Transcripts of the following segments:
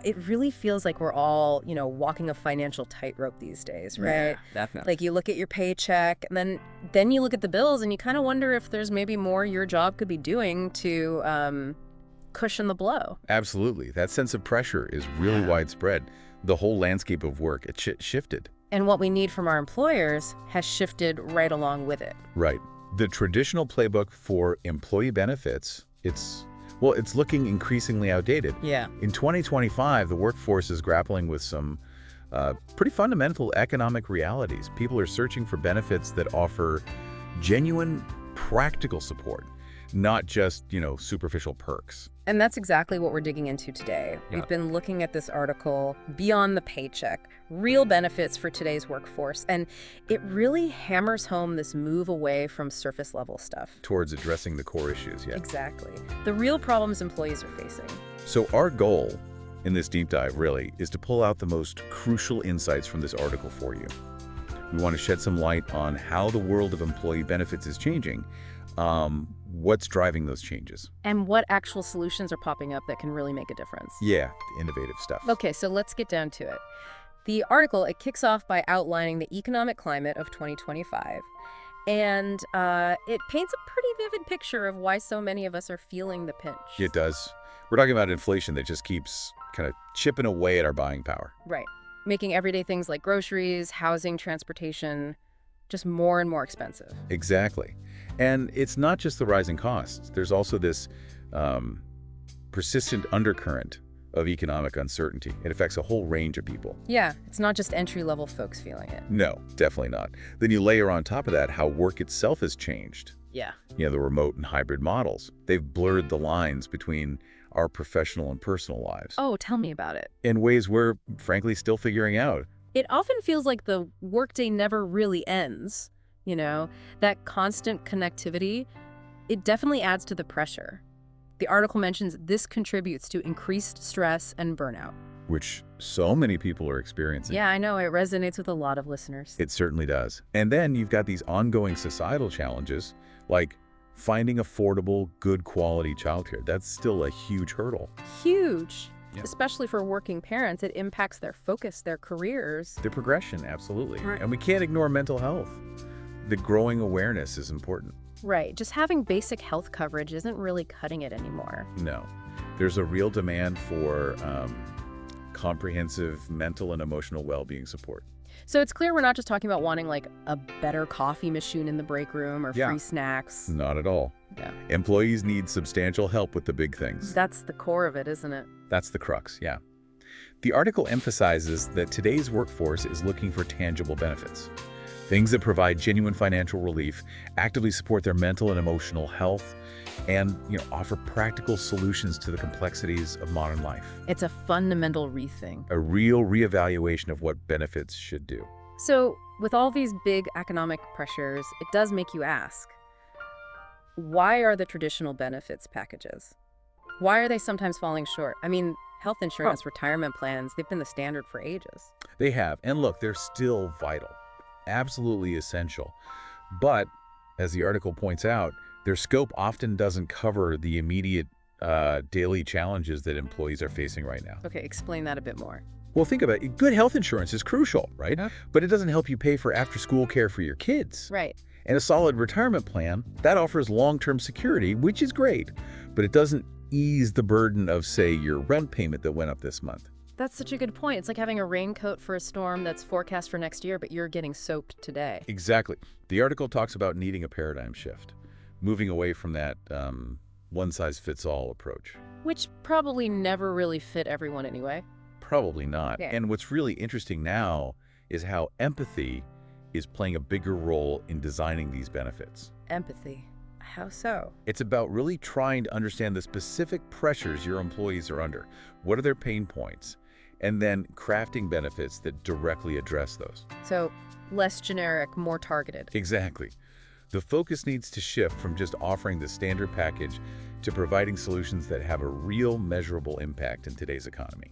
it really feels like we're all, walking a financial tightrope these days, right? Yeah, definitely. Like you look at your paycheck and then you look at the bills and you kind of wonder if there's maybe more your job could be doing to cushion the blow. Absolutely. That sense of pressure is really widespread. The whole landscape of work, it shifted. And what we need from our employers has shifted right along with it. Right. The traditional playbook for employee benefits, it's looking increasingly outdated. Yeah. In 2025, the workforce is grappling with some pretty fundamental economic realities. People are searching for benefits that offer genuine, practical support, not just, superficial perks. And that's exactly what we're digging into today. Yeah. We've been looking at this article, Beyond the Paycheck, Real Benefits for Today's Workforce, and it really hammers home this move away from surface-level stuff. Towards addressing the core issues, yeah. Exactly. The real problems employees are facing. So our goal in this deep dive, really, is to pull out the most crucial insights from this article for you. We want to shed some light on how the world of employee benefits is changing, what's driving those changes. And what actual solutions are popping up that can really make a difference. Yeah, innovative stuff. Okay, so let's get down to it. The article, it kicks off by outlining the economic climate of 2025. And it paints a pretty vivid picture of why so many of us are feeling the pinch. It does. We're talking about inflation that just keeps kind of chipping away at our buying power. Right. Making everyday things like groceries, housing, transportation, just more and more expensive. Exactly. And it's not just the rising costs. There's also this persistent undercurrent of economic uncertainty. It affects a whole range of people. Yeah, it's not just entry-level folks feeling it. No, definitely not. Then you layer on top of that how work itself has changed. Yeah. The remote and hybrid models. They've blurred the lines between our professional and personal lives. Oh, tell me about it. In ways we're, frankly, still figuring out. It often feels like the workday never really ends, That constant connectivity, it definitely adds to the pressure. The article mentions this contributes to increased stress and burnout. Which so many people are experiencing. Yeah, I know. It resonates with a lot of listeners. It certainly does. And then you've got these ongoing societal challenges, like finding affordable, good quality childcare. That's still a huge hurdle. Huge. Yeah. Especially for working parents, it impacts their focus, their careers. The progression, absolutely. Right. And we can't ignore mental health. The growing awareness is important. Right. Just having basic health coverage isn't really cutting it anymore. No. There's a real demand for comprehensive mental and emotional well-being support. So it's clear we're not just talking about wanting like a better coffee machine in the break room or free snacks. Not at all. Yeah. Employees need substantial help with the big things. That's the core of it, isn't it? That's the crux, yeah. The article emphasizes that today's workforce is looking for tangible benefits. Things that provide genuine financial relief, actively support their mental and emotional health, and offer practical solutions to the complexities of modern life. It's a fundamental rethink. A real reevaluation of what benefits should do. So with all these big economic pressures, it does make you ask, why are the traditional benefits packages? Why are they sometimes falling short? I mean, health insurance, retirement plans, they've been the standard for ages. They have. And look, they're still vital. Absolutely essential. But, as the article points out, their scope often doesn't cover the immediate daily challenges that employees are facing right now. Okay, explain that a bit more. Well, think about it. Good health insurance is crucial, right? Yeah. But it doesn't help you pay for after-school care for your kids. Right. And a solid retirement plan, that offers long-term security, which is great, but it doesn't ease the burden of, say, your rent payment that went up this month. That's such a good point. It's like having a raincoat for a storm that's forecast for next year, but you're getting soaked today. Exactly. The article talks about needing a paradigm shift, moving away from that one-size-fits-all approach. Which probably never really fit everyone anyway. Probably not. Yeah. And what's really interesting now is how empathy is playing a bigger role in designing these benefits. Empathy. How so? It's about really trying to understand the specific pressures your employees are under. What are their pain points? And then crafting benefits that directly address those. So less generic, more targeted. Exactly. The focus needs to shift from just offering the standard package to providing solutions that have a real measurable impact in today's economy.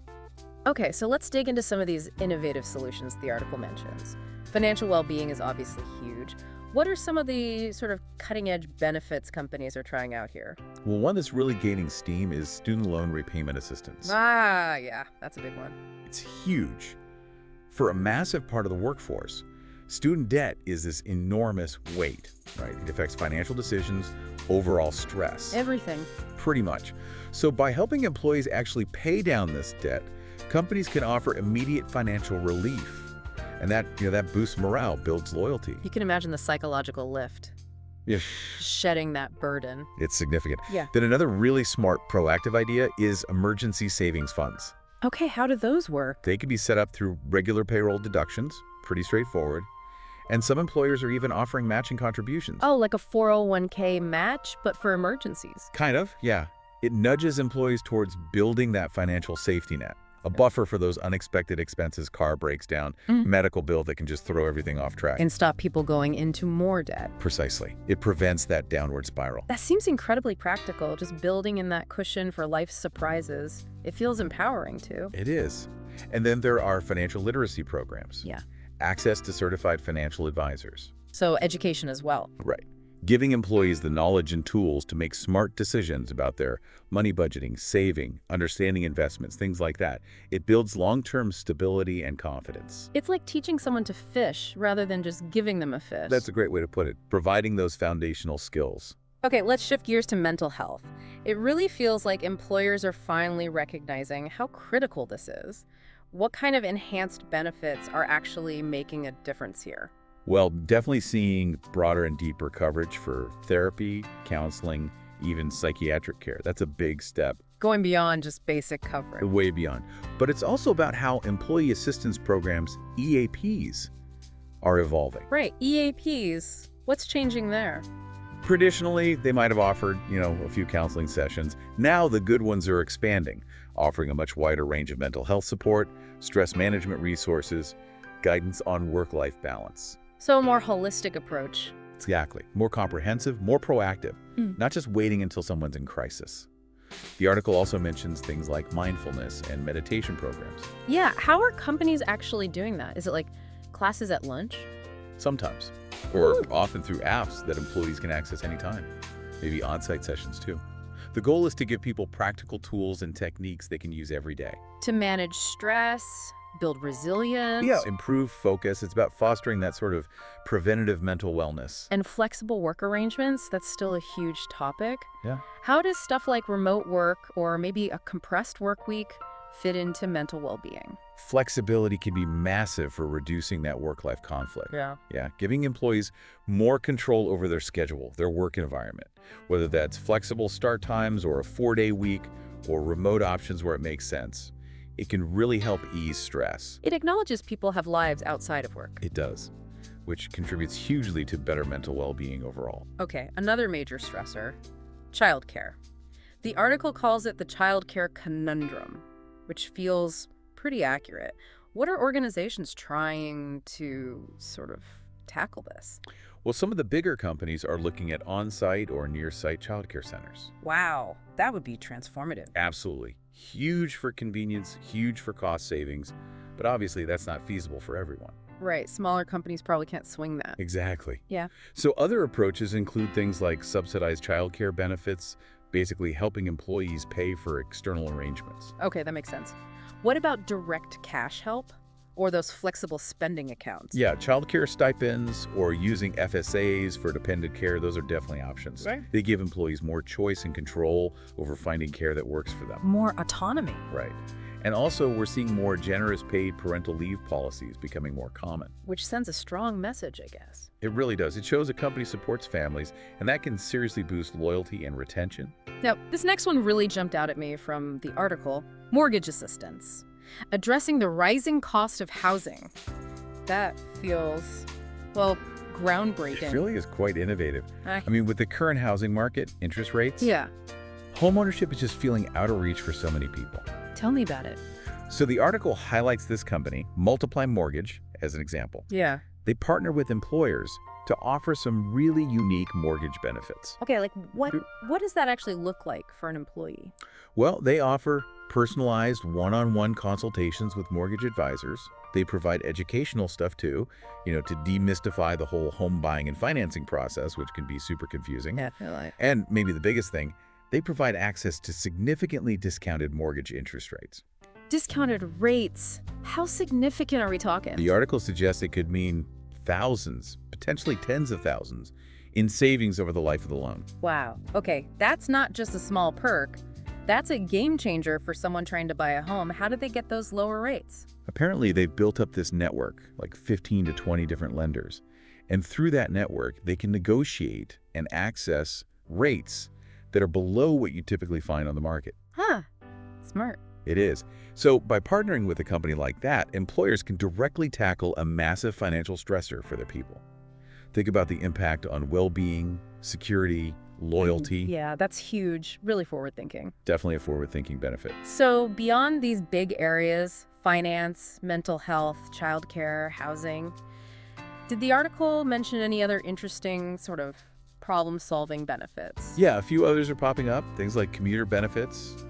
Okay, so let's dig into some of these innovative solutions the article mentions. Financial well-being is obviously huge. What are some of the sort of cutting-edge benefits companies are trying out here? Well, one that's really gaining steam is student loan repayment assistance. Ah, yeah, that's a big one. It's huge. For a massive part of the workforce, student debt is this enormous weight, right? It affects financial decisions, overall stress. Everything. Pretty much. So by helping employees actually pay down this debt, companies can offer immediate financial relief. And that boosts morale, builds loyalty. You can imagine the psychological lift. Yeah. Shedding that burden. It's significant. Yeah. Then another really smart proactive idea is emergency savings funds. Okay, how do those work? They can be set up through regular payroll deductions, pretty straightforward. And some employers are even offering matching contributions. Oh, like a 401k match, but for emergencies. Kind of, yeah. It nudges employees towards building that financial safety net. A buffer for those unexpected expenses, car breaks down, medical bill that can just throw everything off track. And stop people going into more debt. Precisely. It prevents that downward spiral. That seems incredibly practical, just building in that cushion for life's surprises. It feels empowering, too. It is. And then there are financial literacy programs. Yeah. Access to certified financial advisors. So education as well. Right. Giving employees the knowledge and tools to make smart decisions about their money budgeting, saving, understanding investments, things like that. It builds long-term stability and confidence. It's like teaching someone to fish rather than just giving them a fish. That's a great way to put it, providing those foundational skills. Okay, let's shift gears to mental health. It really feels like employers are finally recognizing how critical this is. What kind of enhanced benefits are actually making a difference here? Well, definitely seeing broader and deeper coverage for therapy, counseling, even psychiatric care. That's a big step. Going beyond just basic coverage. Way beyond. But it's also about how employee assistance programs, EAPs, are evolving. Right, EAPs. What's changing there? Traditionally, they might have offered, a few counseling sessions. Now the good ones are expanding, offering a much wider range of mental health support, stress management resources, guidance on work-life balance. So a more holistic approach. Exactly. More comprehensive, more proactive, not just waiting until someone's in crisis. The article also mentions things like mindfulness and meditation programs. Yeah, how are companies actually doing that? Is it like classes at lunch? Sometimes. Or often through apps that employees can access anytime. Maybe on-site sessions too. The goal is to give people practical tools and techniques they can use every day. To manage stress, build resilience. Yeah, improve focus. It's about fostering that sort of preventative mental wellness. And flexible work arrangements, that's still a huge topic. Yeah. How does stuff like remote work or maybe a compressed work week fit into mental well-being? Flexibility can be massive for reducing that work-life conflict. Yeah. Yeah, giving employees more control over their schedule, their work environment, whether that's flexible start times or a 4-day week or remote options where it makes sense. It can really help ease stress. It acknowledges people have lives outside of work. It does, which contributes hugely to better mental well-being overall. Okay, another major stressor, childcare. The article calls it the childcare conundrum, which feels pretty accurate. What are organizations trying to sort of tackle this? Well, some of the bigger companies are looking at on-site or near-site childcare centers. Wow, that would be transformative. Absolutely. Huge for convenience, huge for cost savings, but obviously that's not feasible for everyone. Right, smaller companies probably can't swing that. Exactly. Yeah. So other approaches include things like subsidized childcare benefits, basically helping employees pay for external arrangements. Okay, that makes sense. What about direct cash help or those flexible spending accounts? Yeah, childcare stipends or using FSAs for dependent care, those are definitely options. Right. They give employees more choice and control over finding care that works for them. More autonomy. Right. And also, we're seeing more generous paid parental leave policies becoming more common. Which sends a strong message, I guess. It really does. It shows a company supports families, and that can seriously boost loyalty and retention. Now, this next one really jumped out at me from the article, mortgage assistance. Addressing the rising cost of housing. That feels, well, groundbreaking. It really is quite innovative. I mean, with the current housing market, interest rates, Yeah. homeownership is just feeling out of reach for so many people. Tell me about it. So the article highlights this company, Multiply Mortgage, as an example. Yeah. They partner with employers to offer some really unique mortgage benefits. Okay, like what does that actually look like for an employee? Well, they offer personalized one-on-one consultations with mortgage advisors, They provide educational stuff too, to demystify the whole home buying and financing process, which can be super confusing. Definitely. And maybe the biggest thing, they provide access to significantly discounted mortgage interest rates. Discounted rates. How significant are we talking? The article suggests it could mean thousands, potentially tens of thousands, in savings over the life of the loan. Wow. Okay, that's not just a small perk. That's a game changer for someone trying to buy a home. How did they get those lower rates? Apparently, they've built up this network, like 15 to 20 different lenders. And through that network, they can negotiate and access rates that are below what you typically find on the market. Huh. Smart. It is. So by partnering with a company like that, employers can directly tackle a massive financial stressor for their people. Think about the impact on well-being, security, loyalty. Yeah, that's huge. Really forward-thinking. Definitely a forward-thinking benefit. So beyond these big areas, finance, mental health, childcare, housing, did the article mention any other interesting sort of problem-solving benefits? Yeah, a few others are popping up. Things like commuter benefits,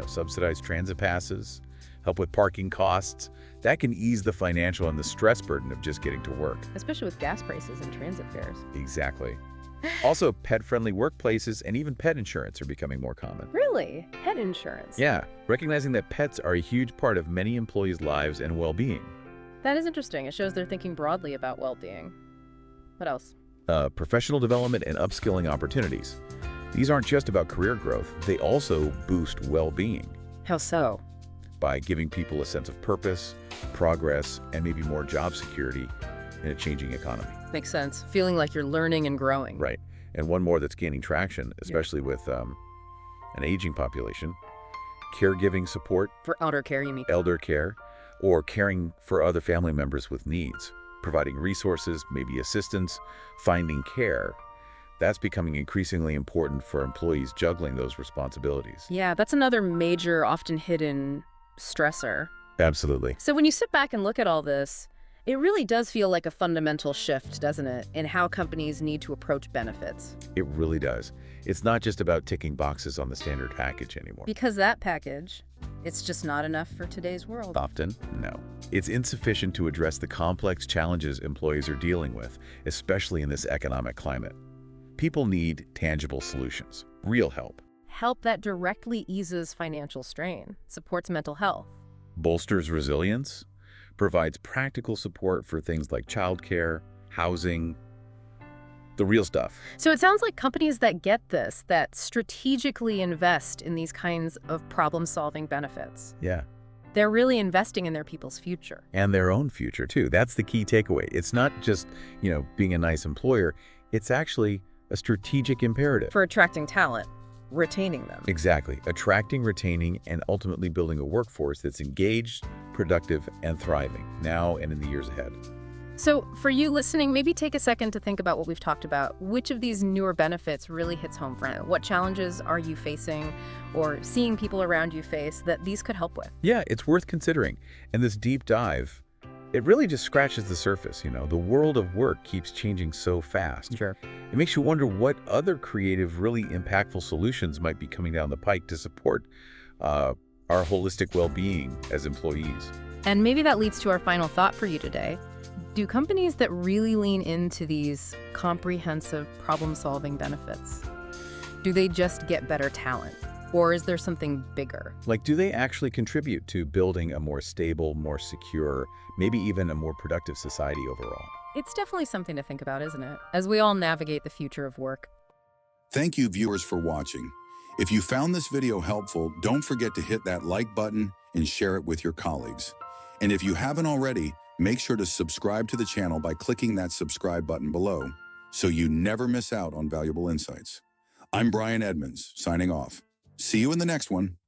subsidized transit passes, help with parking costs. That can ease the financial and the stress burden of just getting to work. Especially with gas prices and transit fares. Exactly. Also, pet-friendly workplaces and even pet insurance are becoming more common. Really? Pet insurance? Yeah, recognizing that pets are a huge part of many employees' lives and well-being. That is interesting. It shows they're thinking broadly about well-being. What else? Professional development and upskilling opportunities. These aren't just about career growth, they also boost well-being. How so? By giving people a sense of purpose, progress, and maybe more job security in a changing economy. Makes sense. Feeling like you're learning and growing. Right. And one more that's gaining traction, especially with an aging population, caregiving support. For elder care, you mean? Elder care, or caring for other family members with needs, providing resources, maybe assistance, finding care. That's becoming increasingly important for employees juggling those responsibilities. Yeah, that's another major, often hidden stressor. Absolutely. So when you sit back and look at all this, it really does feel like a fundamental shift, doesn't it, in how companies need to approach benefits. It really does. It's not just about ticking boxes on the standard package anymore. Because that package, it's just not enough for today's world. Often, no. It's insufficient to address the complex challenges employees are dealing with, especially in this economic climate. People need tangible solutions, real help. Help that directly eases financial strain, supports mental health. Bolsters resilience, provides practical support for things like childcare, housing, the real stuff. So it sounds like companies that get this, that strategically invest in these kinds of problem-solving benefits. Yeah. They're really investing in their people's future. And their own future, too. That's the key takeaway. It's not just, being a nice employer. It's actually a strategic imperative. For attracting talent, retaining them. Exactly. Attracting, retaining, and ultimately building a workforce that's engaged, productive, and thriving now and in the years ahead. So for you listening, maybe take a second to think about what we've talked about. Which of these newer benefits really hits home for you? What challenges are you facing or seeing people around you face that these could help with? Yeah, it's worth considering. And this deep dive, it really just scratches the surface. The world of work keeps changing so fast. Sure. It makes you wonder what other creative, really impactful solutions might be coming down the pike to support our holistic well-being as employees. And maybe that leads to our final thought for you today. Do companies that really lean into these comprehensive problem-solving benefits, do they just get better talent? Or is there something bigger? Like, do they actually contribute to building a more stable, more secure, maybe even a more productive society overall? It's definitely something to think about, isn't it? As we all navigate the future of work. Thank you, viewers, for watching. If you found this video helpful, don't forget to hit that like button and share it with your colleagues. And if you haven't already, make sure to subscribe to the channel by clicking that subscribe button below so you never miss out on valuable insights. I'm Brian Edmonds, signing off. See you in the next one.